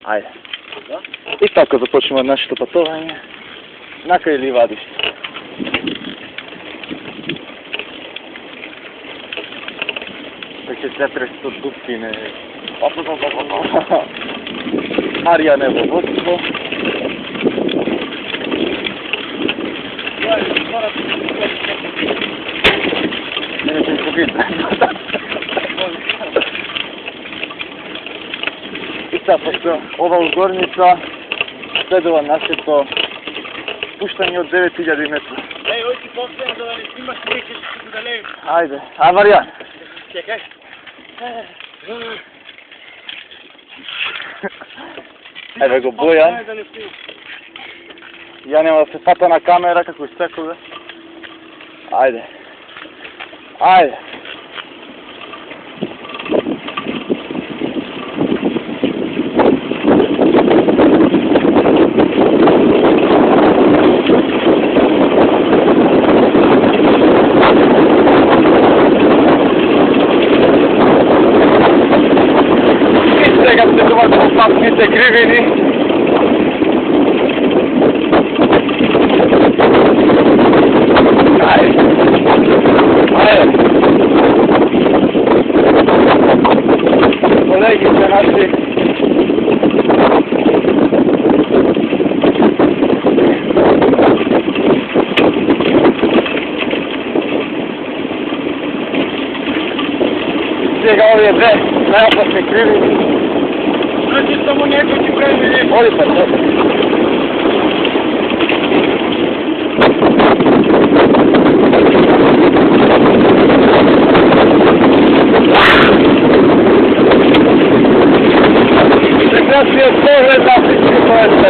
Ajde. I tako započnemo naše patovanje na kraj livadišta. Tako će sve presto dupine. Arija nebo vodstvo. Mene će izgubiti. I sad, pošto ova uzgornica sledova našето spuštanje od 9000 metra. Ej, ovo ti postavljam da ne snimaš neće da levim. Ajde, a Marijan? Čekaj. Evo go Bojan. Ja nema da se fata na kamera kako iz cekoga. Ajde. Ajde. Kad se duvate u pasnice krivini. Ajde. Ajde. Kolegice naši. Svega ove dve najopasne krivini. Znači samo neko ti pravi lijepo. Odi pa to. Prekrasio pogled na всички koje se